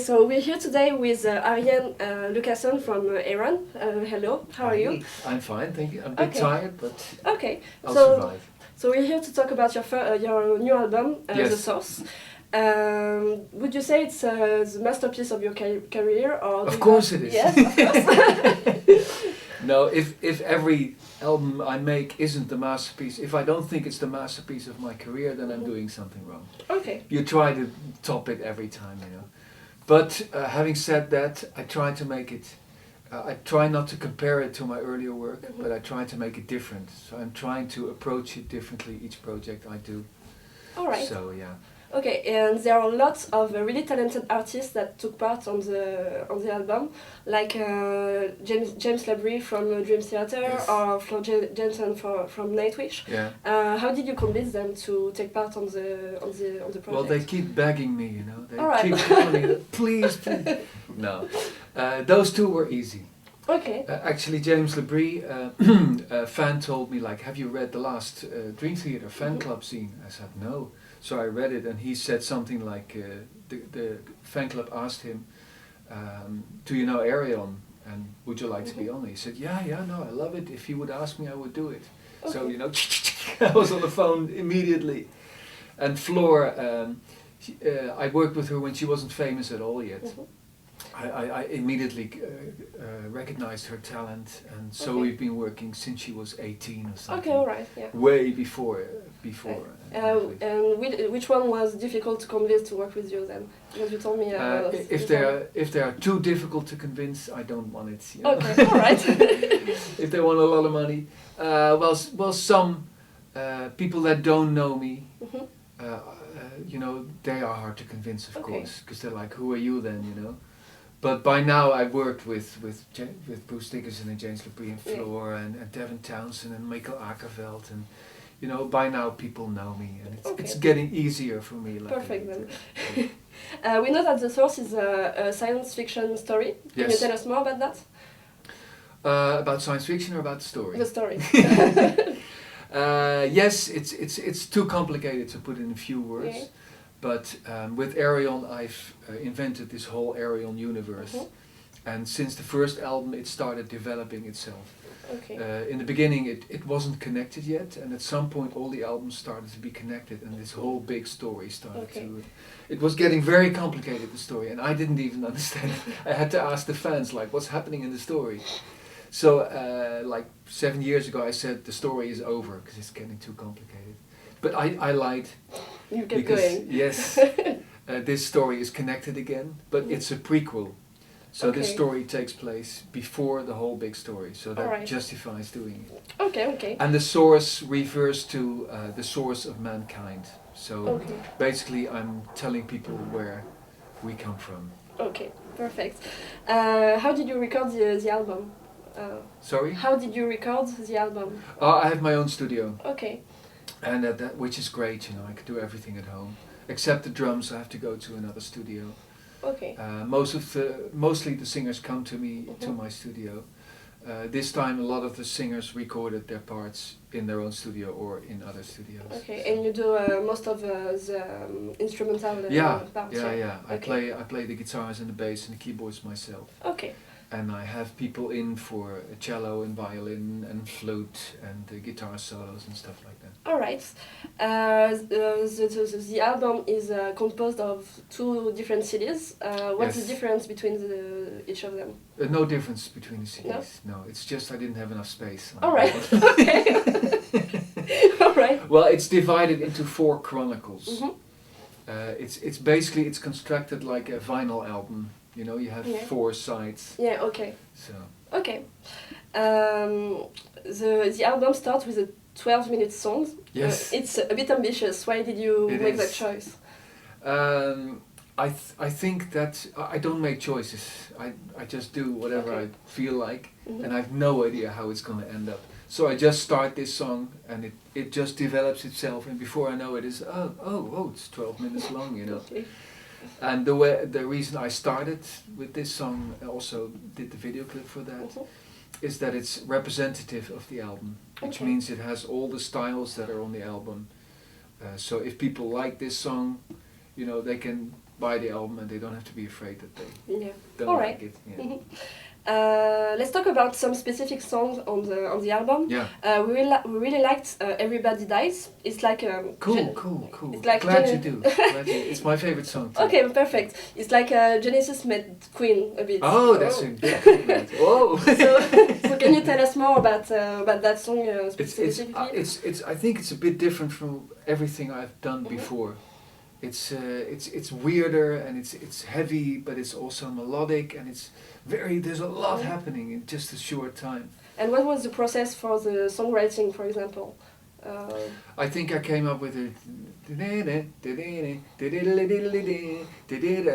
so we're here today with AYREON Lucassen from AYREON. Hello, how are you? I'm fine, thank you. I'm a bit tired, but I'll survive. So we're here to talk about your new album, Yes. The Source. Would you say it's the masterpiece of your career? Or Of course it is. Yes, of course. No, if every album I make isn't the masterpiece, if I don't think it's the masterpiece of my career, then I'm doing something wrong. Okay. You try to top it every time, you know. But having said that, I try to make it, I try not to compare it to my earlier work, but I try to make it different. So I'm trying to approach it differently each project I do. All right. So yeah. Okay, and there are lots of really talented artists that took part on the album, like James Labrie from Dream Theater, Yes. or Flo Jensen from Nightwish. Yeah. How did you convince them to take part on the project? Well, they keep begging me, you know. They All right. keep telling me, please, please. No, those two were easy. Okay. Actually, James Labrie, a fan told me, like, have you read the last Dream Theater fan club scene? I said, no. So I read it, and he said something like, the fan club asked him, do you know AYREON, and would you like to be on it? He said, yeah, no, I love it. If he would ask me, I would do it. Okay. So, you know, I was on the phone immediately. And Floor, I worked with her when she wasn't famous at all yet. I immediately recognized her talent, and so we've been working since she was 18 or something. Okay, all right, yeah. Way before. And which one was difficult to convince to work with you then? Because you told me. If they are too difficult to convince, I don't want it. You know? Okay, all right. If they want a lot of money, well, some people that don't know me, you know, they are hard to convince, of course, because they're like, who are you then, you know? But by now I've worked with Bruce Dickinson and James Labrie and Floor and Devin Townsend and Michael Akerveld, and you know, by now people know me, and it's getting easier for me. Perfect then. We know that The Source is a science fiction story. Can you tell us more about that? About science fiction or about the story? The story. Yes, it's too complicated to put in a few words. Okay. But with AYREON, I've invented this whole AYREON universe, and since the first album, it started developing itself. Okay. In the beginning, it wasn't connected yet, and at some point, all the albums started to be connected, and this whole big story started to. It was getting very complicated, the story, and I didn't even understand it. I had to ask the fans, like, what's happening in the story? So, like 7 years ago, I said the story is over because it's getting too complicated. But I lied. You kept because, going. Yes, this story is connected again, but it's a prequel. So this story takes place before the whole big story, so that justifies doing it. Okay. And the source refers to the source of mankind. So basically I'm telling people where we come from. Okay, perfect. How did you record the album? Sorry? How did you record the album? I have my own studio. Okay. And which is great, you know, I can do everything at home. Except the drums, I have to go to another studio. Okay. Mostly the singers come to me, to my studio. This time a lot of the singers recorded their parts in their own studio or in other studios. Okay, so. And you do most of the instrumental parts? Yeah. I play the guitars and the bass and the keyboards myself. Okay. And I have people in for cello and violin and flute and guitar solos and stuff like that. Alright. The album is composed of 2 different CDs. What's the difference between each of them? No difference between the CDs. No, it's just I didn't have enough space. Alright, okay. Alright. Well, it's divided into 4 chronicles. It's basically, it's constructed like a vinyl album. You know, you have 4 sides. Yeah, okay. So. Okay. The album starts with a 12-minute song. Yes. It's a bit ambitious. Why did you make that choice? I think that I don't make choices. I just do whatever I feel like, and I have no idea how it's going to end up. So I just start this song, and it just develops itself, and before I know it, it's it's 12 minutes long, you know. And the reason I started with this song, also did the video clip for that, is that it's representative of the album, which means it has all the styles that are on the album. So if people like this song, you know, they can buy the album and they don't have to be afraid that they don't All like right. it. Yeah. Let's talk about some specific songs on the album. Yeah. We really liked Everybody Dies. It's like Cool. It's like Glad you do. It's my favorite song too. Okay, perfect. It's like Genesis met Queen a bit. Oh, that's a big compliment. Whoa. So can you tell us more about that song specifically? It's I think it's a bit different from everything I've done before. It's weirder and it's heavy, but it's also melodic and there's a lot happening in just a short time. And what was the process for the songwriting, for example? I think I came up with it, and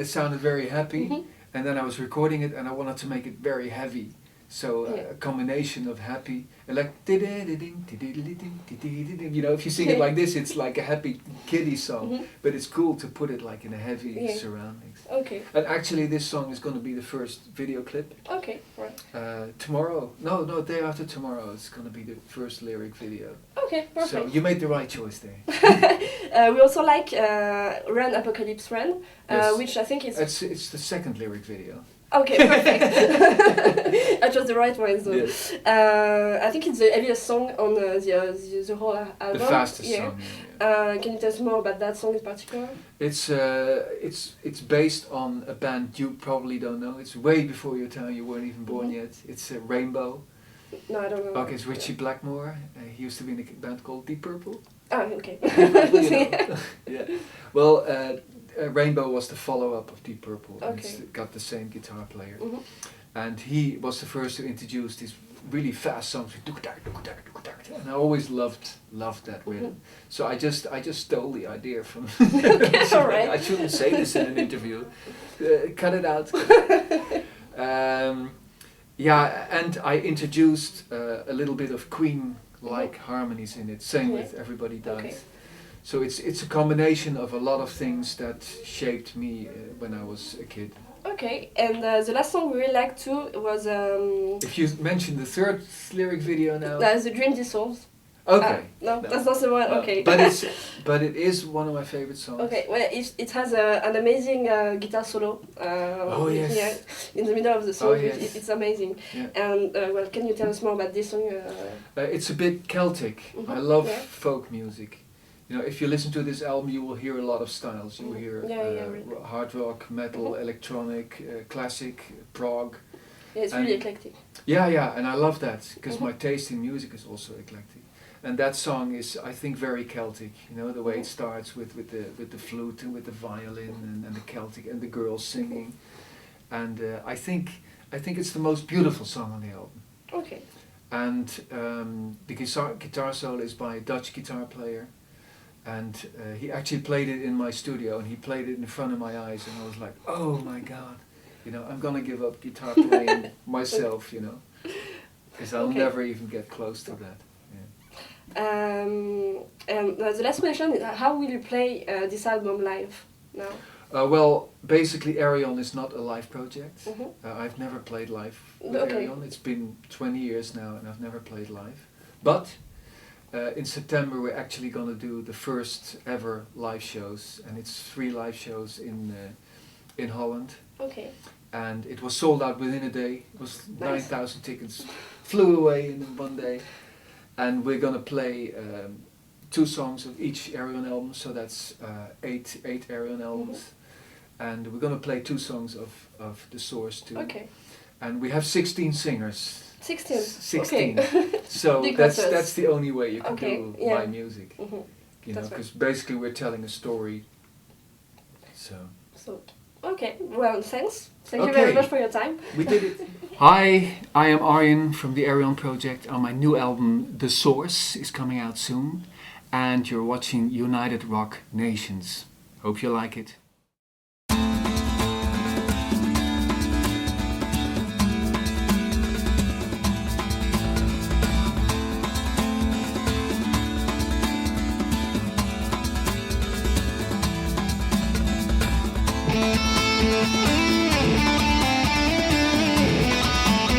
it sounded very happy. And then I was recording it, and I wanted to make it very heavy. So a combination of happy and like if you sing it like this, it's like a happy kiddie song, but it's cool to put it like in a heavy surroundings. Okay. And actually, this song is going to be the first video clip. Okay, right. Tomorrow, no, day after tomorrow, it's going to be the first lyric video. Okay, perfect. So you made the right choice there. We also like Run Apocalypse Run, Yes. which I think is... It's the second lyric video. Okay, perfect. I chose the right one, so. Yes. I think it's the heaviest song on the whole album. The fastest song. Can you tell us more about that song in particular? It's based on a band you probably don't know. It's way before your time. You weren't even born yet. It's Rainbow. No, I don't know. Okay, it's Richie Blackmore. He used to be in a band called Deep Purple. Oh, okay. Yeah. Well, Rainbow was the follow-up of Deep Purple. And Okay. it's got the same guitar player. And he was the first to introduce these really fast songs. And I always loved that rhythm. So I just stole the idea from. Okay, all right. I shouldn't say this in an interview. Cut it out. Yeah, and I introduced a little bit of Queen-like harmonies in it. Same with Everybody Dies. Okay. So it's a combination of a lot of things that shaped me when I was a kid. Okay, and the last song we really liked too was... If you mention the third lyric video now... The Dream Dissolves. Okay. No, that's not the one, No. okay. But it is one of my favorite songs. Okay, well, it has an amazing guitar solo. Oh, yes. Yeah, in the middle of the song. Oh, yes. It's amazing. Yeah. And well, can you tell us more about this song? It's a bit Celtic. I love folk music. You know, if you listen to this album, you will hear a lot of styles. You will hear really. hard rock, metal, electronic, classic, prog. Yeah, it's really eclectic. Yeah, and I love that because my taste in music is also eclectic. And that song is, I think, very Celtic. You know, the way it starts with the flute and with the violin and the Celtic and the girls singing. And I think it's the most beautiful song on the album. Okay. And the guitar solo is by a Dutch guitar player. And he actually played it in my studio, and he played it in front of my eyes, and I was like, oh my God, you know, I'm gonna give up guitar playing myself, you know, because I'll never even get close to that. Yeah. And the last question is, how will you play this album live now? Well, basically AYREON is not a live project. I've never played live with AYREON. It's been 20 years now, and I've never played live. But in September we're actually going to do the first ever live shows, and it's 3 live shows in Holland. Okay. And it was sold out within a day. It was 9,000 tickets, flew away in one day. And we're going to play 2 songs of each AYREON album, so that's 8 AYREON albums. And we're going to play 2 songs of The Source too. Okay. And we have 16 singers. 16. 16. Okay. So that's the only way you can do live music. You know, because basically we're telling a story. So okay. Well, thanks. Thank you very much for your time. We did it. Hi, I am AYREON from the AYREON project. And my new album, The Source, is coming out soon. And you're watching United Rock Nations. Hope you like it.